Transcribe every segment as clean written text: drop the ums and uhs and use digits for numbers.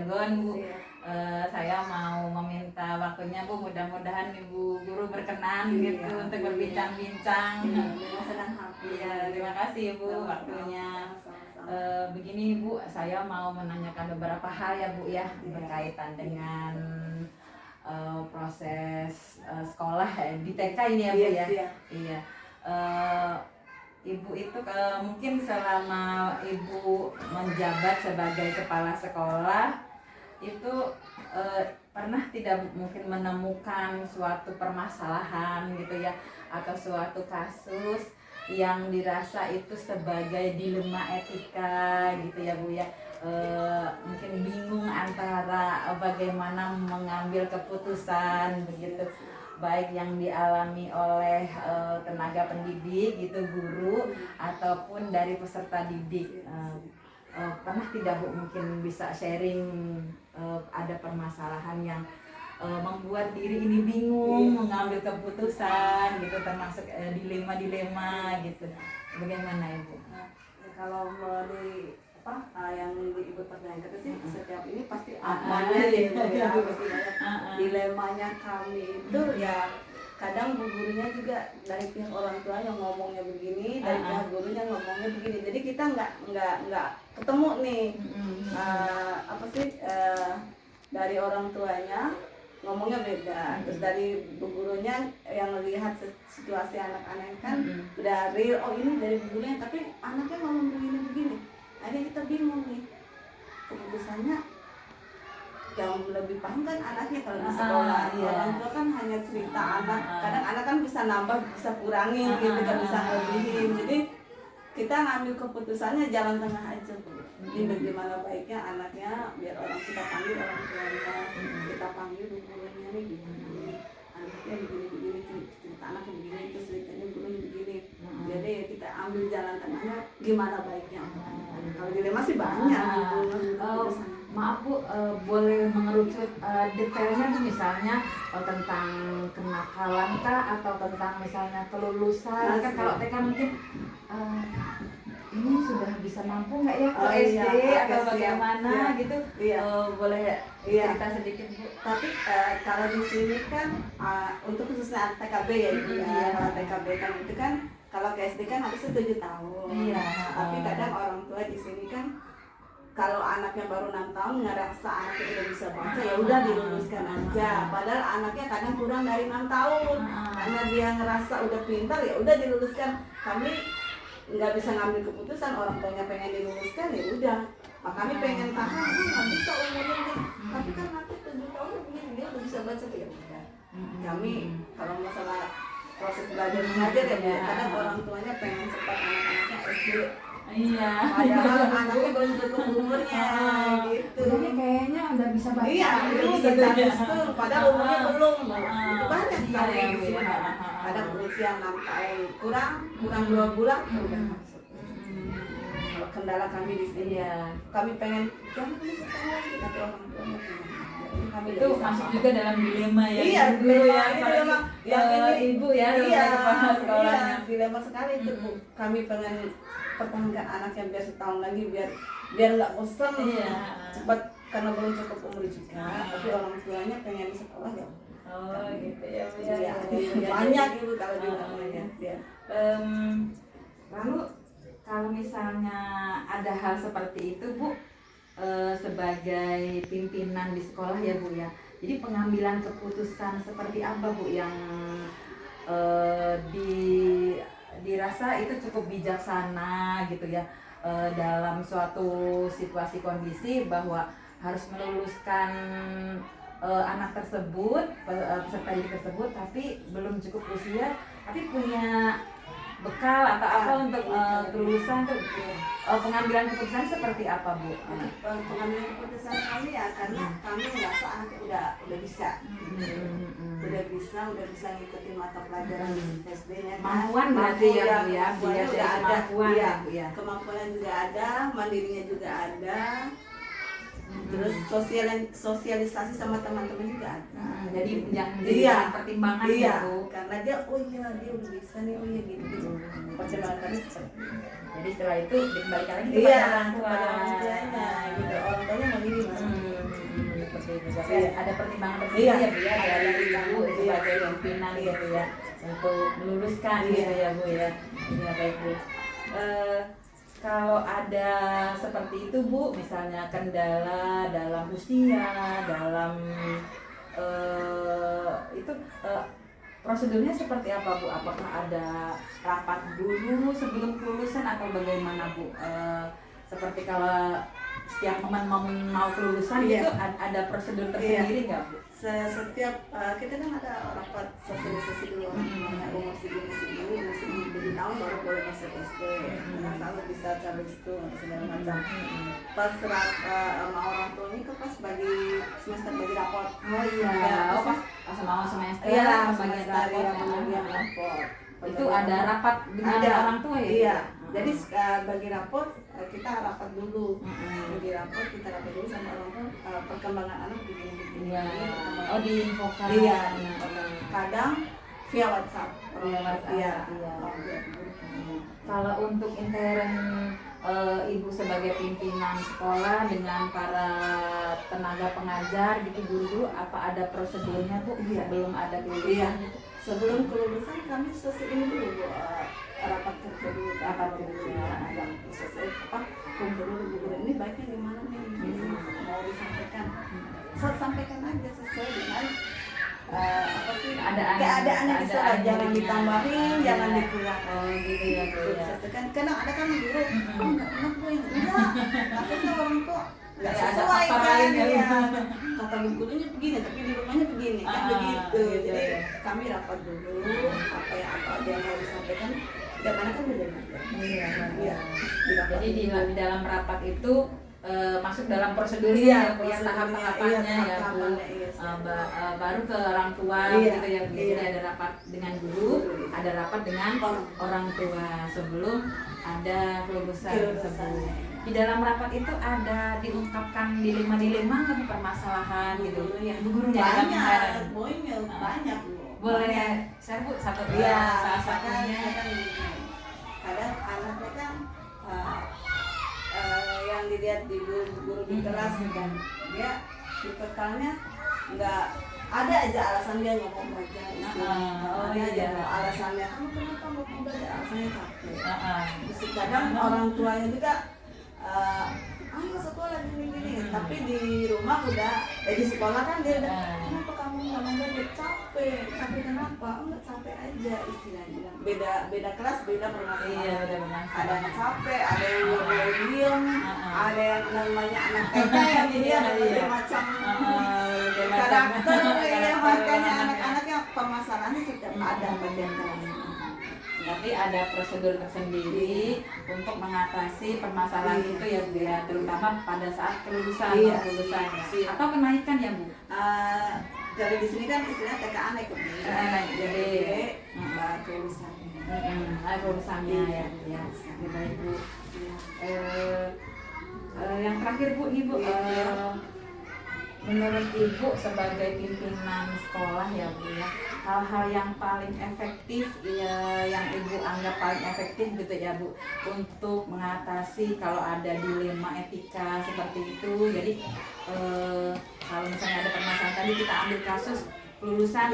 Cilegon, Bu. Saya mau meminta waktunya, Bu. Mudah-mudahan Ibu Guru berkenan gitu untuk berbincang-bincang. Senang hati. Iya, terima kasih Bu waktunya. Begini Bu, saya mau menanyakan beberapa hal ya Bu ya, berkaitan dengan proses sekolah di TK ini ya Bu ya. Iya. Ibu itu mungkin selama Ibu menjabat sebagai kepala sekolah itu pernah tidak mungkin menemukan suatu permasalahan gitu ya, atau suatu kasus yang dirasa itu sebagai dilema etika gitu ya Bu ya, mungkin bingung antara bagaimana mengambil keputusan begitu, baik yang dialami oleh tenaga pendidik gitu, guru ataupun dari peserta didik. Pernah tidak Bu mungkin bisa sharing ada permasalahan yang membuat diri ini bingung mengambil keputusan gitu, termasuk dilema-dilema gitu, bagaimana Ibu? Kalau dari yang Ibu pertanyakan sih, setiap ini pasti adanya ya, pasti banyak dilemanya kami itu ya. Kadang bu gurunya juga dari pihak orang tua yang ngomongnya begini, dari pihak gurunya ngomongnya begini, jadi kita nggak ketemu nih dari orang tuanya ngomongnya beda, terus dari bu gurunya yang melihat situasi anak-anak kan udah real, oh ini dari bu gurunya, tapi anaknya ngomong begini-begini, akhirnya kita bingung nih keputusannya. Yang lebih paham kan anaknya kalau di sekolah. Orang tua kan hanya cerita anak, kadang anak kan bisa nambah, bisa kurangin gitu, kan bisa ngelebihin. Jadi kita ngambil keputusannya jalan tengah aja Bu. Ini bagaimana baiknya anaknya, biar kita panggil orang tuanya, kita panggil gurunya nih gimana, anaknya begini-begini, cerita anaknya begini, terus ceritanya gurunya begini. Jadi kita ambil jalan tengahnya gimana baiknya untuk anak. Kalau dilema sih banyak keputusannya. Maaf Bu, boleh mengerucut detailnya Bu, misalnya tentang kenakalan kah, atau tentang misalnya kelulusan kan, kalau TK mungkin ini sudah bisa mampu nggak ya ke SD atau bagaimana gitu, boleh cerita sedikit Bu? Tapi kalau di sini kan untuk khususnya TKB ya Ibu ya, kalau TKB kan itu kan kalau ke SD kan harusnya 7 tahun. Tapi kadang orang tua di sini kan kalau anaknya baru 6 tahun ngerasa anaknya udah bisa baca, ya udah diluluskan aja. Padahal anaknya kadang kurang dari 6 tahun. Karena dia ngerasa udah pintar, ya udah diluluskan. Kami nggak bisa ngambil keputusan, orang tuanya pengen diluluskan, ya udah. Kami pengen tahan, nggak bisa umurnya nih. Tapi kan nanti 7 tahun begini, dia udah bisa baca, ya udah. Kami kalau masalah proses belajar mengajar ya, kadang orang tuanya pengen cepat anak-anaknya SD. Padahal anaknya belum cukup umurnya gitu. Jadi kayaknya udah bisa baca. Belum bisa baca, padahal umurnya belum. Itu banyak sekali di sini. Kadang usia 6 tahun kurang 2 bulan udah masuk. Kendala kami di sini kami pengen jangan dulu setahun, tapi orang tuanya kami itu masuk juga dalam dilema ya. Dilema Ibu ya, kepala sekolahnya. Dilema sekali itu Bu. Kami pengen pertahankan anaknya biar setahun lagi, biar nggak bosan cepat, karena belum cukup umur juga. Tapi orang tuanya pengen di sekolah ya. Gitu ya Bu. Banyak Ibu kalau dilemanya. Lalu kalau misalnya ada hal seperti itu Bu, sebagai pimpinan di sekolah ya Bu ya, jadi pengambilan keputusan seperti apa Bu yang dirasa itu cukup bijaksana gitu ya, dalam suatu situasi kondisi bahwa harus meluluskan anak tersebut, peserta didik tersebut, tapi belum cukup usia, tapi punya bekal atau apa untuk kelulusan tuh, pengambilan keputusan seperti apa Bu? Pengambilan keputusan kami ya, karena kami merasa anaknya udah bisa, udah bisa ngikutin mata pelajaran di SD-nya. Kemampuan berarti ya Bu ya, udah ada, ya. Kemampuannya juga ada, mandirinya juga ada. Terus sosialisasi sama teman-teman juga ada. Jadi jangan jadi pertimbangan ya Bu. Karena dia dia udah bisa nih, gitu. Pertimbangan kami seperti itu. Jadi setelah itu dikembalikan lagi kepada orang tuanya gitu. Orang tuanya mau ini gitu. Jadi ada pertimbangan tersendiri ya Bu ya dari Ibu sebagai pimpinan gitu ya untuk meluruskan gitu ya Bu ya. Ya baik Bu. Kalau ada seperti itu Bu, misalnya kendala dalam usia, dalam itu prosedurnya seperti apa Bu? Apakah ada rapat dulu sebelum kelulusan atau bagaimana Bu? Seperti kalau setiap momen-momen mau kelulusan itu ada prosedur tersendiri nggak Bu? Setiap kita kan ada rapat sosialisasi dulu, umur segini jadi tahun baru boleh masuk SD, lalu bisa cari itu segala macam. Pas sama orang tua ini pas bagi semester bagi raport. Oh iya, pas mau semester, bagi raport. Itu ada rapat dengan orang tua ya? Iya. Jadi bagi raport kita rapat dulu, bagi raport kita rapat dulu sama orang tua perkembangan anak begini. Iya. Oh diinfokan. Iya. Kadang via WhatsApp. Via WhatsApp. Iya. Kalau untuk intern Ibu sebagai pimpinan sekolah dengan para tenaga pengajar gitu guru apa ada prosedurnya Bu? Sebelum ada kelulusan gitu? Sebelum kelulusan kami selesai ini dulu rapat kerja dulu, agak selesai kumpul dulu ini baiknya di mana nih mau disampaikan, sampaikan aja sesuai dengan keadaannya di sekolah, jangan ditambahin, jangan dikurangin. Oh gitu ya Bu ya. Kadang ada kan guru, nggak enak Bu yang enggak, akhirnya orang tua nggak ada sesuai faktor kan lain ya. Kata bu gurunya begini tapi di rumahnya begini kan begitu. Jadi kami rapat dulu apa aja yang mau disampaikan, tidak mana kan beda-beda. Iya. Jadi di dalam rapat itu masuk dalam prosedurnya ya Bu ya, tahap-tahapannya ya Bu. Baru ke orang tua gitu ya Bu. Jadi ada rapat dengan guru, ada rapat dengan orang tua sebelum ada kelulusan tersebut. Di dalam rapat itu ada diungkapkan dilema-dilema nggak permasalahan gitu Bu gurunya banyak boleh saya Bu satu salah satunya kadang anaknya kan yang dilihat di guru di kelas kan dia tipikalnya nggak ada aja alasan dia nggak mau belajar alasannya kamu kenapa nggak mau belajar, alasannya capek. Terus kadang orang tuanya juga ayo sekolah gini tapi di rumah udah di sekolah kan dia udah kenapa kamu nggak mau belajar, capek kenapa, enggak capek aja istilahnya, beda kelas beda permasalahan. Ada yang capek, ada yang nggak boleh diem, ada yang namanya anak TK yang dia berbagai macam karakter ya, makanya anak-anaknya permasalahannya setiap ada bagian kelas. Tapi ada prosedur tersendiri untuk mengatasi permasalahan itu ya Bu ya, terutama pada saat kelulusan atau kenaikan ya Bu. Kalau di sini kan istilahnya TKA naik jadi kelulusannya. Kelulusannya ya. Baik Bu. Yang terakhir Bu nih Bu. Menurut Ibu sebagai pimpinan sekolah ya Bu ya, hal-hal yang paling efektif yang Ibu anggap paling efektif gitu ya Bu untuk mengatasi kalau ada dilema etika seperti itu. Jadi kalau misalnya ada permasalahan tadi kita ambil kasus lulusan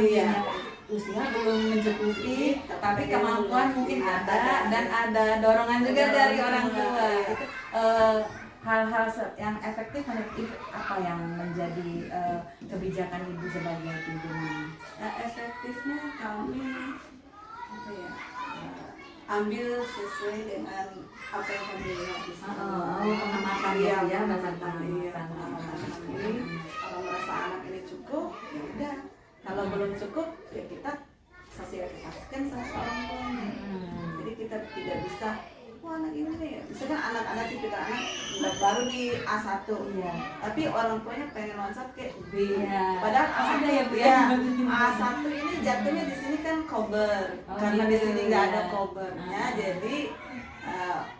usia belum mencukupi tapi kemampuan mungkin ada dan ada dorongan juga dari orang tua. Itu hal-hal yang efektif menurut Ibu apa yang menjadi kebijakan Ibu sebagai pimpinan? Efektifnya kami ambil sesuai dengan apa yang kami lihat di sana. Pengamatan ya bahasa kalau merasa anak ini cukup ya udah, kalau belum cukup ya kita sosialisasikan sama orang tua. Jadi kita tidak bisa anak ini nih, misalkan anak-anak tipikal anak baru di A1 tapi orang tuanya pengen loncat ke B, padahal A1 ya Bu ya, A1 ini jatuhnya di sini kan cover, karena di sini nggak ada covernya, jadi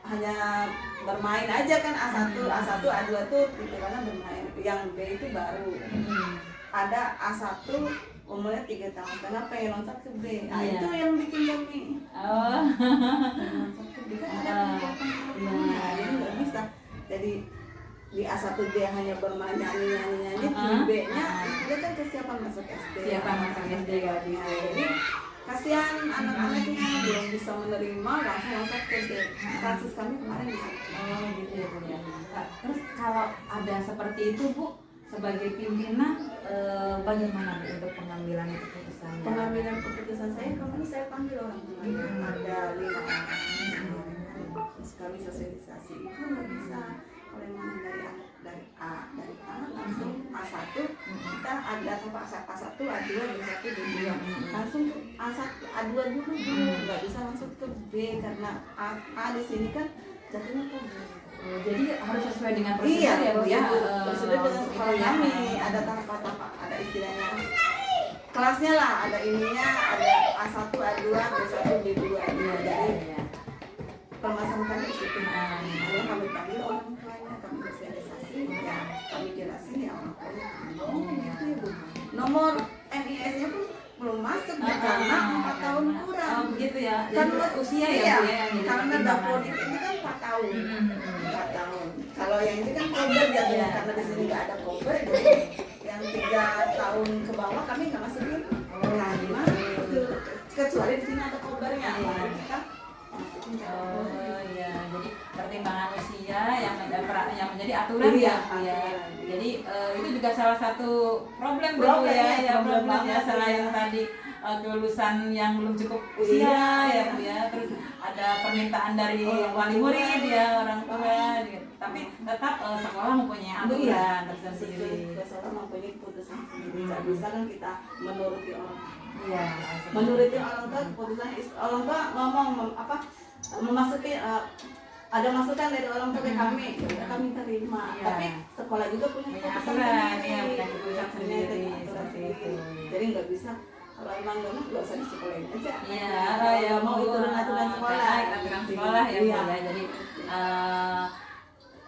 hanya bermain aja kan A1, A2 tuh tipikalnya bermain, yang B itu baru. Ada A1 umurnya 3 tahun karena pengen loncat ke B, itu yang bikin kami loncat ke B kan ada jadi nggak bisa. Jadi di A1 dia hanya bermain nyanyi, di B-nya dia kan kesiapan masuk SD. Siapa masuk SD ya, Jadi kasihan anak-anaknya belum bisa menerima langsung masuk ke D. Kasus kami kemarin di situ. Oh gitu ya Bu ya. Nah, terus kalau ada seperti itu Bu, sebagai pimpinan bagaimana Bu untuk pengambilan keputusan? Pengambilan keputusan saya kemarin saya panggil orang tuanya, ada 5 orang. Terus kami sosialisasi itu nggak bisa oleh mana dari A langsung A1 kita ada tempat A1, A2, B1, B2 langsung ke A1, A2 dulu nggak bisa langsung ke B karena A di sini kan jatuhnya ke B. Jadi harus sesuai dengan prosedur Iya, ya Bu ya. prosedur dengan sekolah kami ada tahapan-tahapan, ada istilahnya kelasnya lah, ada ininya, ada A1, A2, B1, B2. Jadi permasalahan kami di situ. Lalu kami panggil orang tuanya, kami sosialisasi, ya kami jelasin ya orang tuanya. Gitu ya Bu. Nomor NIS-nya pun belum masuk karena 4 tahun kurang. Oh begitu ya. Karena usia ya iya, Bu ya. karena dapur ini kan 4 tahun. 4 tahun. Kalau yang ini kan program ya Bu, karena di sini nggak ada program. Jadi yang 3 tahun ke bawah kami nggak masukin. Karena itu kecuali di sini ada programnya. Kita Oh iya, jadi pertimbangan usia yang menjadi aturan ya Bu ya. Jadi itu juga salah satu problem Bu ya, problem ya selain tadi kelulusan yang belum cukup usia ya Bu ya. Terus ada permintaan dari wali murid ya, orang tua gitu. Tapi tetap sekolah mempunyai aturan tersendiri. Sekolah mempunyai keputusan sendiri. Nggak bisa kan kita menuruti orang. Iya. Menuruti orang tua, keputusan orang tua ngomong memasuki ada masukan dari orang tua ke kami, kami terima. Iya. Tapi sekolah juga punya keputusan sendiri. Ya, punya keputusan sendiri seperti itu. Jadi nggak bisa kalau emang nggak usah di sekolahin aja. Iya, ya mau itu aturan sekolah. Aturan sekolah ya Bu Iya. ya. Jadi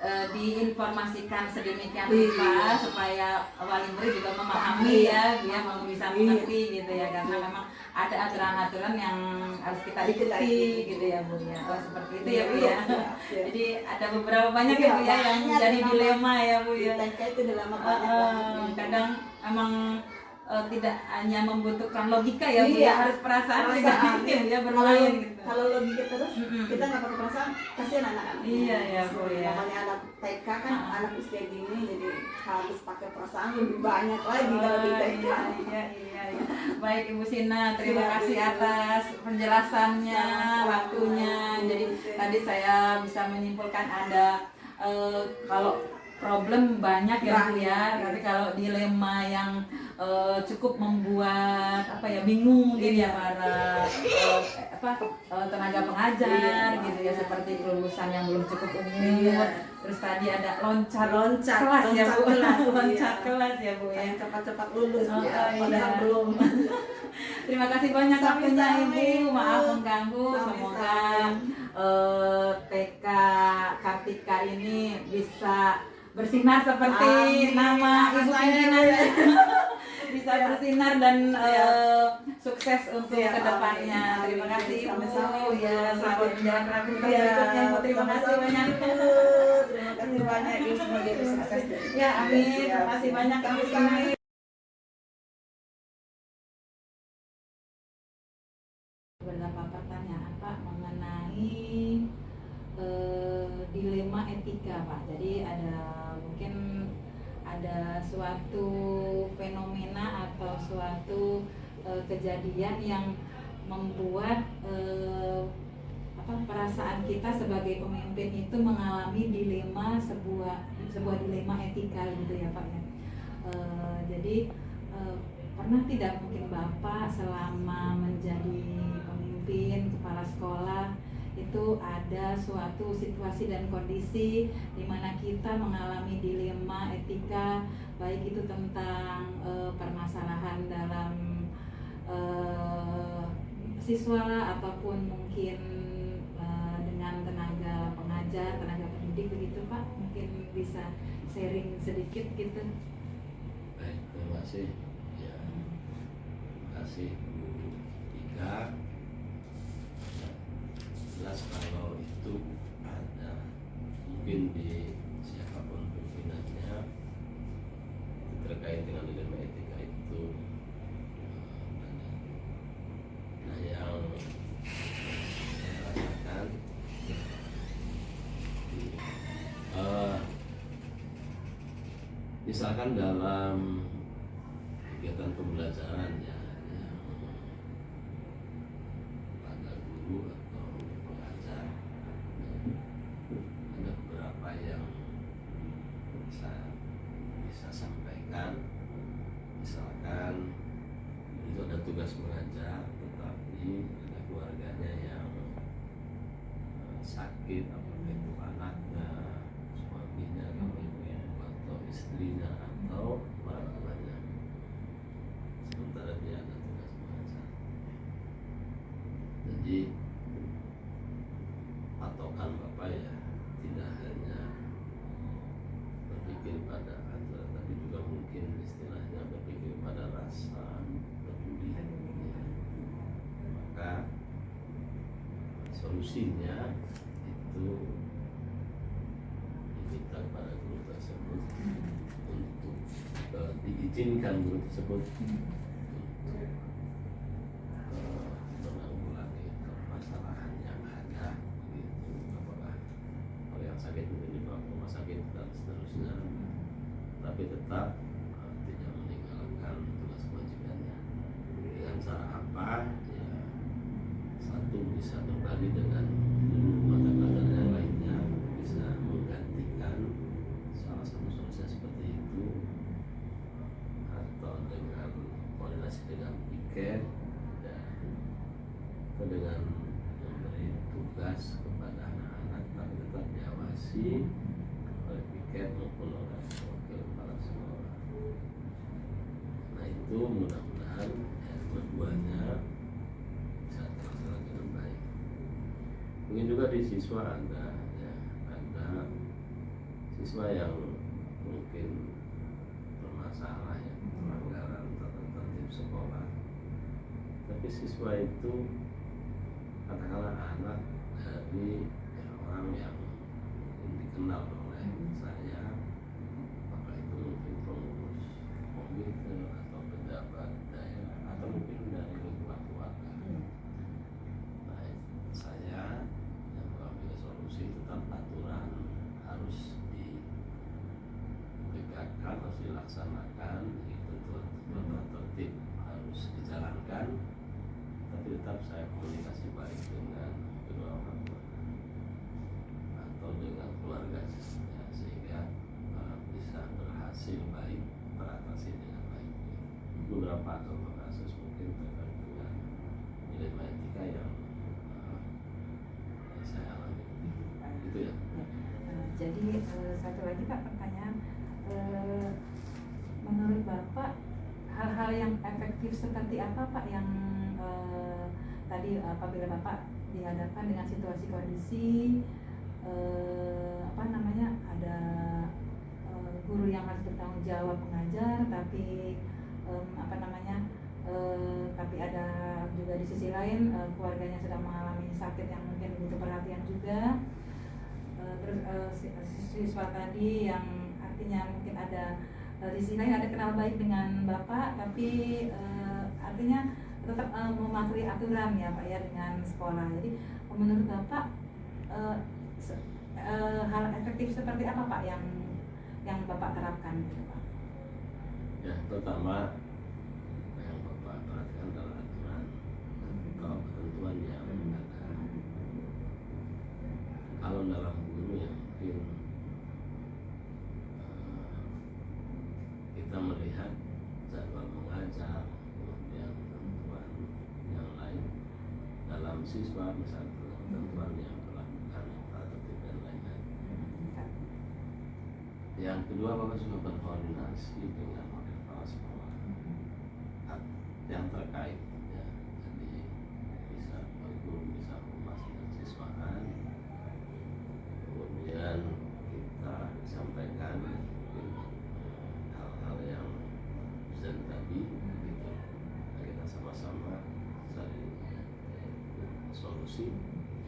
diinformasikan sedemikian rupa supaya wali murid juga memahami ya, dia mau bisa mengerti gitu ya, karena memang ada aturan-aturan yang harus kita ikuti gitu ya Bu ya. Oh, seperti itu ya Bu ya. Jadi ada beberapa banyak ya Bu ya yang jadi dilema ya Bu ya. Itu dilema banyak. Kadang emang tidak hanya membutuhkan logika ya Bu ya, harus perasaan juga ya bermain gitu. Kalau logika terus kita nggak pakai perasaan, kasihan anak-anak. Iya ya Bu ya. Namanya anak TK kan anak usia gini, jadi harus pakai perasaan lebih banyak lagi kalau di TK. Iya. Baik Ibu Sina, terima kasih atas penjelasannya, waktunya. Jadi tadi saya bisa menyimpulkan ada kalau problem banyak ya Bu ya, tapi kalau dilema yang cukup membuat bingung mungkin ya para tenaga pengajar gitu ya, seperti kelulusan yang belum cukup umur. Terus tadi ada loncat kelas ya Bu, loncat kelas ya Bu ya, cepat-cepat lulus ya, padahal belum. Terima kasih banyak waktunya Ibu, maaf Bu. mengganggu. Semoga TK Kartika ini bisa bersinar seperti nama Ibu pimpinannya. Bisa bersinar dan sukses untuk kedepannya. Terima kasih Ibu. Ya, selamat menjalankan aktivitas berikutnya Ibu. Terima kasih banyak. Terima kasih banyak Ibu, semoga bisa sukses. Ya, amin. Terima kasih banyak kami. Beberapa pertanyaan Pak mengenai dilema etika Pak. Jadi mungkin ada suatu fenomena atau suatu kejadian yang membuat perasaan kita sebagai pemimpin itu mengalami dilema, sebuah dilema etika gitu ya Pak ya. Jadi pernah tidak mungkin Bapak selama menjadi pemimpin kepala sekolah itu ada suatu situasi dan kondisi di mana kita mengalami dilema etika, baik itu tentang permasalahan dalam siswa ataupun mungkin dengan tenaga pengajar, tenaga pendidik begitu Pak, mungkin bisa sharing sedikit gitu. Baik, terima kasih. Ya, terima kasih Bu Ika. Jelas kalau itu ada mungkin di siapapun pemimpin misalkan dalam kegiatan pembelajaran ya, yang pada guru atau pengajar, ada beberapa yang saya bisa sampaikan. Misalkan itu ada tugas mengajar, tetapi ada keluarganya yang sakit, apakah itu anaknya, suaminya, kalau ibu atau istrinya atau orang tuanya, sementara dia ada tugas mengajar. Jadi patokan Bapak ya tidak hanya berpikir pada aturan, tapi juga mungkin istilahnya berpikir pada rasa peduli. Maka solusinya itu diminta pada guru tersebut untuk diizinkan guru tersebut untuk menanggulangi permasalahan yang ada, begitu. Apakah kalau yang sakit mungkin dibawa ke rumah sakit dan seterusnya, tapi tetap tidak meninggalkan tugas kewajibannya. Dengan cara apa? Ya, satu bisa berbagi dengan mata pelajaran yang lainnya, bisa menggantikan salah satu solusi seperti itu, atau dengan koordinasi dengan piket, dan atau dengan memberi tugas kepada anak-anak tapi tetap diawasi oleh piket maupun oleh wakil kepala sekolah. Nah itu mudah-mudahan ya, dua-duanya bisa terlaksana dengan baik. Mungkin juga di siswa ada ya, ada siswa yang mungkin bermasalah ya, pelanggaran tata tertib sekolah, tapi siswa itu katakanlah anak dari ya, orang yang dikenal oleh saya, maka itu mungkin pengurus komite atau pejabat daerah atau mungkin dari lingkungan keluarga. Nah, saya yang mengambil solusi tetap aturan harus ditegakkan, harus dilaksanakan, itu tata tertib harus dijalankan, tapi tetap saya komunikasi baik dengan kedua orang tua atau dengan keluarga ya, sehingga bisa berhasil baik, teratasi dengan baik. Beberapa contoh kasus mungkin terkait dengan nilai etika yang saya alami gitu ya. Jadi satu lagi Pak pertanyaan, menurut Bapak hal-hal yang efektif seperti apa Pak yang tadi apabila Bapak dihadapkan dengan situasi kondisi ada guru yang harus bertanggung jawab mengajar, tapi tapi ada juga di sisi lain keluarganya sedang mengalami sakit yang mungkin butuh perhatian juga. Siswa tadi yang artinya mungkin ada di sisi lain ada kenal baik dengan Bapak, tapi artinya tetap mematuhi aturan ya Pak ya dengan sekolah. Jadi menurut Bapak hal efektif seperti apa Pak yang Bapak terapkan gitu Pak? Ya, pertama yang Bapak perhatikan adalah aturan atau ketentuan yang ada. Kalau dalam guru yang mungkin kita melihat jadwal mengajar, kemudian ketentuan yang lain dalam siswa, misalnya ketentuan yang berlakukan tata tertib dan lain-lain. Yang kedua, Bapak juga berkoordinasi dengan wakil kepala sekolah yang terkait ya. Jadi bisa guru bisa humas dan siswaan, kemudian kita sampaikan hal-hal yang Zen tadi gitu. Kita sama-sama cari solusi,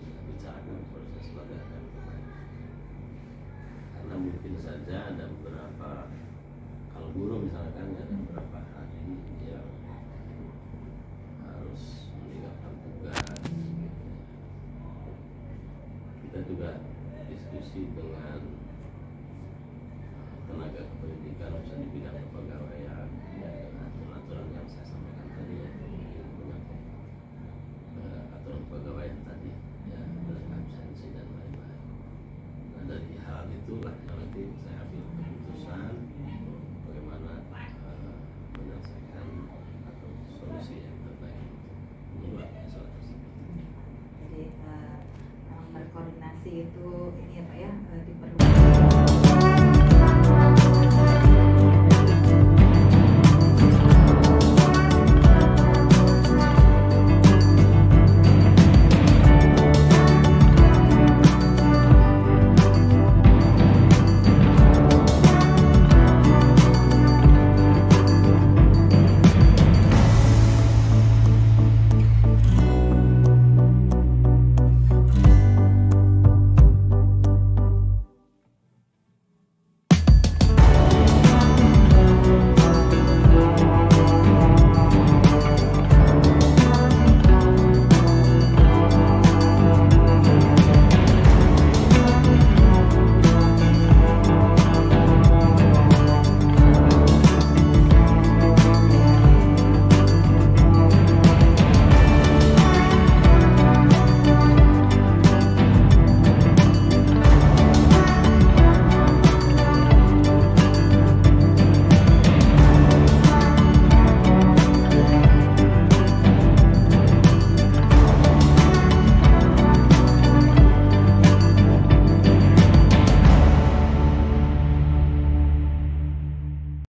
kita bicarakan proses sebagai yang terbaik. Karena mungkin saja ada beberapa, kalau guru misalkan ada beberapa hari yang harus meninggalkan tugas gitu. Kita juga diskusi dengan tenaga kependidikan misalnya di bidang kepegawaian ya, aturan-aturan yang saya sampaikan tadi ya menyangkut aturan kepegawaian tadi ya dari absensi dan lain-lain. Nah dari hal itulah yang nanti saya ambil keputusan bagaimana menyelesaikan atau solusi yang terbaik untuk mengelola masalah tersebut. Jadi berkoordinasi itu ini ya Pak ya, diperlukan.